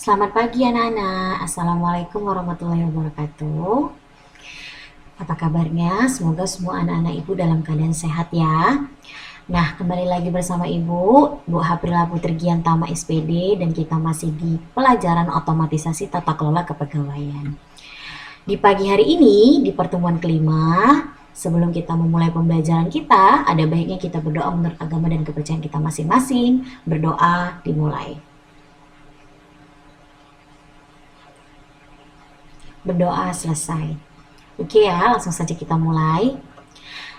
Selamat pagi anak-anak. Assalamualaikum warahmatullahi wabarakatuh. Apa kabarnya? Semoga semua anak-anak ibu dalam keadaan sehat ya. Nah, kembali lagi bersama ibu, Bu Haprila Putri Giantama SPD, dan kita masih di pelajaran otomatisasi tata kelola kepegawaian. Di pagi hari ini, di pertemuan kelima, sebelum kita memulai pembelajaran kita, ada baiknya kita berdoa menurut agama dan kepercayaan kita masing-masing. Berdoa dimulai. Berdoa selesai. Oke ya, langsung saja kita mulai.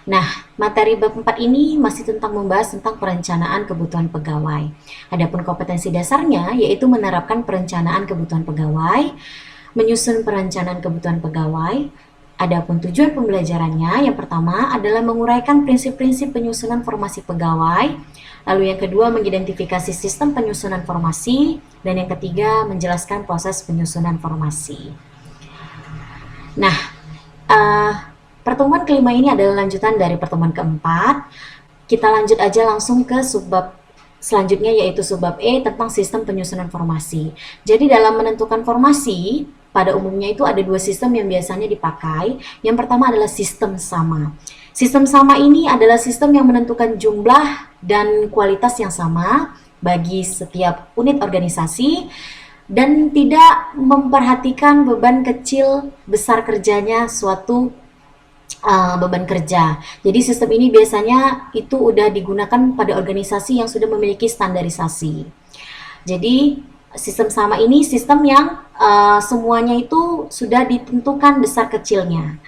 Nah, materi bab 4 ini masih tentang membahas tentang perencanaan kebutuhan pegawai. Adapun kompetensi dasarnya yaitu menerapkan perencanaan kebutuhan pegawai, menyusun perencanaan kebutuhan pegawai. Adapun tujuan pembelajarannya, yang pertama adalah menguraikan prinsip-prinsip penyusunan formasi pegawai, lalu yang kedua mengidentifikasi sistem penyusunan formasi, dan yang ketiga menjelaskan proses penyusunan formasi. Nah, pertemuan kelima ini adalah lanjutan dari pertemuan keempat. Kita lanjut aja langsung ke subbab selanjutnya, yaitu subbab E tentang sistem penyusunan formasi. Jadi dalam menentukan formasi, pada umumnya itu ada dua sistem yang biasanya dipakai. Yang pertama adalah sistem sama. Sistem sama ini adalah sistem yang menentukan jumlah dan kualitas yang sama bagi setiap unit organisasi, dan tidak memperhatikan beban kecil besar kerjanya suatu beban kerja. Jadi sistem ini biasanya itu udah digunakan pada organisasi yang sudah memiliki standarisasi. Jadi sistem sama ini sistem yang semuanya itu sudah ditentukan besar kecilnya.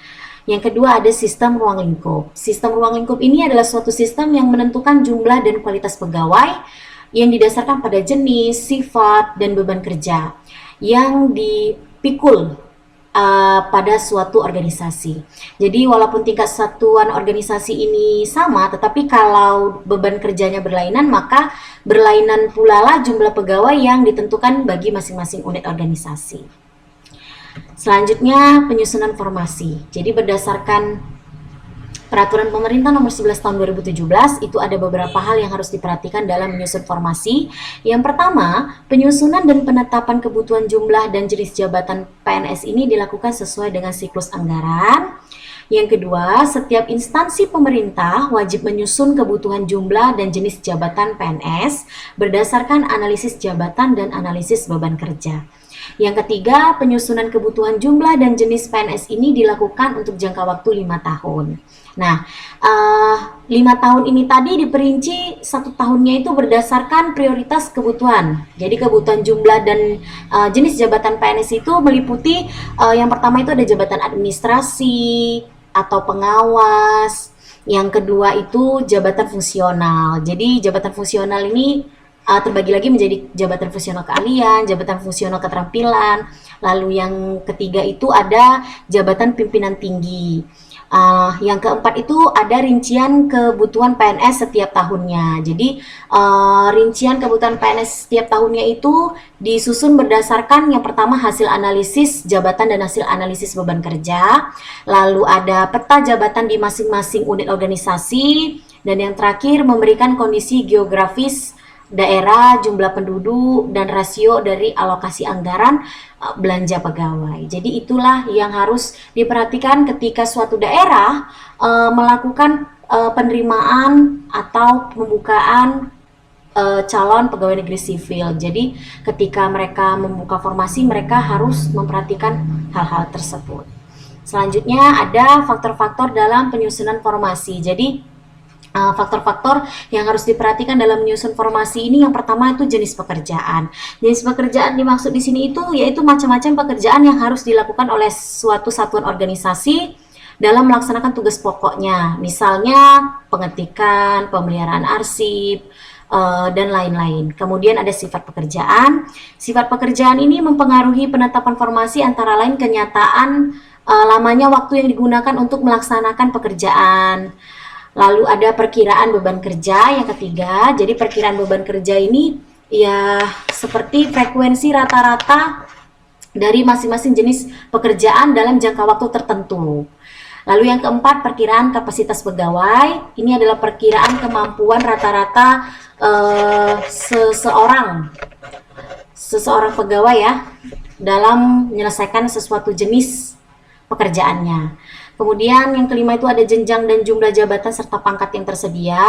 Yang kedua ada sistem ruang lingkup. Sistem ruang lingkup ini adalah suatu sistem yang menentukan jumlah dan kualitas pegawai yang didasarkan pada jenis, sifat, dan beban kerja yang dipikul pada suatu organisasi. Jadi walaupun tingkat satuan organisasi ini sama, tetapi kalau beban kerjanya berlainan, maka berlainan pula lah jumlah pegawai yang ditentukan bagi masing-masing unit organisasi. Selanjutnya penyusunan formasi. Jadi berdasarkan Peraturan Pemerintah Nomor 11 Tahun 2017 itu ada beberapa hal yang harus diperhatikan dalam menyusun formasi. Yang pertama, penyusunan dan penetapan kebutuhan jumlah dan jenis jabatan PNS ini dilakukan sesuai dengan siklus anggaran. Yang kedua, setiap instansi pemerintah wajib menyusun kebutuhan jumlah dan jenis jabatan PNS berdasarkan analisis jabatan dan analisis beban kerja. Yang ketiga, penyusunan kebutuhan jumlah dan jenis PNS ini dilakukan untuk jangka waktu 5 tahun. Nah, 5 tahun ini tadi diperinci 1 tahunnya itu berdasarkan prioritas kebutuhan. Jadi kebutuhan jumlah dan jenis jabatan PNS itu meliputi yang pertama itu ada jabatan administrasi atau pengawas. Yang kedua itu jabatan fungsional. Jadi jabatan fungsional ini terbagi lagi menjadi jabatan fungsional keahlian, jabatan fungsional keterampilan. Lalu yang ketiga itu ada jabatan pimpinan tinggi. Yang keempat itu ada rincian kebutuhan PNS setiap tahunnya. Jadi rincian kebutuhan PNS setiap tahunnya itu disusun berdasarkan yang pertama hasil analisis jabatan dan hasil analisis beban kerja. Lalu ada peta jabatan di masing-masing unit organisasi. Dan yang terakhir memberikan kondisi geografis daerah, jumlah penduduk, dan rasio dari alokasi anggaran belanja pegawai. Jadi itulah yang harus diperhatikan ketika suatu daerah melakukan penerimaan atau pembukaan calon pegawai negeri sipil. Jadi ketika mereka membuka formasi, mereka harus memperhatikan hal-hal tersebut. Selanjutnya ada faktor-faktor dalam penyusunan formasi. Jadi faktor-faktor yang harus diperhatikan dalam menyusun formasi ini, yang pertama itu jenis pekerjaan. Jenis pekerjaan dimaksud di sini itu yaitu macam-macam pekerjaan yang harus dilakukan oleh suatu satuan organisasi dalam melaksanakan tugas pokoknya. Misalnya pengetikan, pemeliharaan arsip, dan lain-lain. Kemudian ada sifat pekerjaan. Sifat pekerjaan ini mempengaruhi penetapan formasi antara lain kenyataan lamanya waktu yang digunakan untuk melaksanakan pekerjaan. Lalu ada perkiraan beban kerja yang ketiga. Jadi perkiraan beban kerja ini ya seperti frekuensi rata-rata dari masing-masing jenis pekerjaan dalam jangka waktu tertentu. Lalu yang keempat, perkiraan kapasitas pegawai. Ini adalah perkiraan kemampuan rata-rata seseorang seseorang pegawai ya dalam menyelesaikan sesuatu jenis pekerjaannya. Kemudian yang kelima itu ada jenjang dan jumlah jabatan serta pangkat yang tersedia.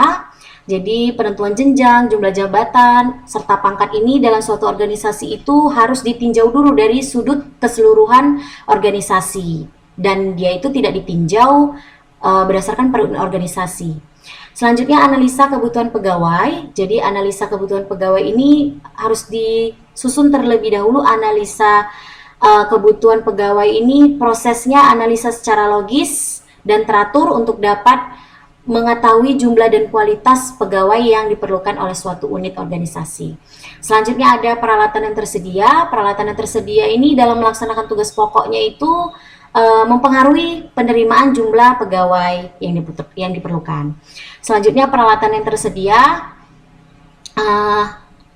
Jadi penentuan jenjang, jumlah jabatan, serta pangkat ini dalam suatu organisasi itu harus ditinjau dulu dari sudut keseluruhan organisasi. Dan dia itu tidak ditinjau berdasarkan per organisasi. Selanjutnya analisa kebutuhan pegawai. Jadi analisa kebutuhan pegawai ini harus disusun terlebih dahulu. Analisa kebutuhan pegawai ini prosesnya analisa secara logis dan teratur untuk dapat mengetahui jumlah dan kualitas pegawai yang diperlukan oleh suatu unit organisasi. Selanjutnya ada peralatan yang tersedia. Peralatan yang tersedia ini dalam melaksanakan tugas pokoknya itu mempengaruhi penerimaan jumlah pegawai yang diperlukan. Selanjutnya peralatan yang tersedia.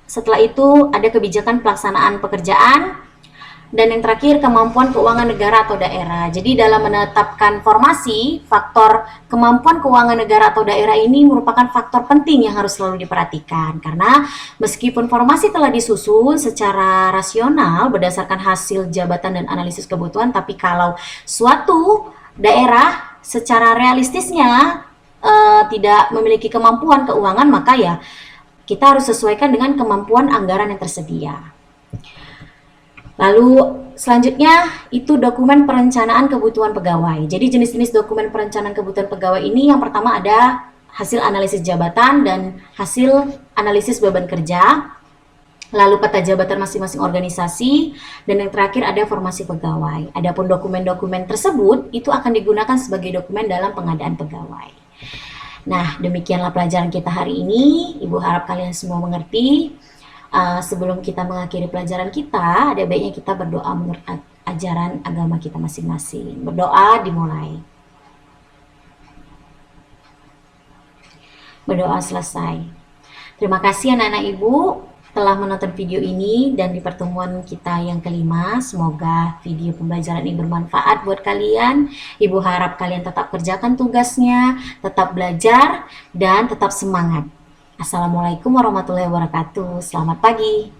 Setelah itu ada kebijakan pelaksanaan pekerjaan. Dan yang terakhir, kemampuan keuangan negara atau daerah. Jadi dalam menetapkan formasi, faktor kemampuan keuangan negara atau daerah ini merupakan faktor penting yang harus selalu diperhatikan. Karena meskipun formasi telah disusun secara rasional berdasarkan hasil jabatan dan analisis kebutuhan, tapi kalau suatu daerah secara realistisnya tidak memiliki kemampuan keuangan, maka ya kita harus sesuaikan dengan kemampuan anggaran yang tersedia. Lalu selanjutnya itu dokumen perencanaan kebutuhan pegawai. Jadi jenis-jenis dokumen perencanaan kebutuhan pegawai ini yang pertama ada hasil analisis jabatan dan hasil analisis beban kerja. Lalu peta jabatan masing-masing organisasi dan yang terakhir ada formasi pegawai. Adapun dokumen-dokumen tersebut itu akan digunakan sebagai dokumen dalam pengadaan pegawai. Nah, demikianlah pelajaran kita hari ini. Ibu harap kalian semua mengerti. Sebelum kita mengakhiri pelajaran kita, ada baiknya kita berdoa menurut ajaran agama kita masing-masing. Berdoa dimulai. Berdoa selesai. Terima kasih anak-anak ibu telah menonton video ini dan di pertemuan kita yang kelima. Semoga video pembelajaran ini bermanfaat buat kalian. Ibu harap kalian tetap kerjakan tugasnya, tetap belajar, dan tetap semangat. Assalamualaikum warahmatullahi wabarakatuh. Selamat pagi.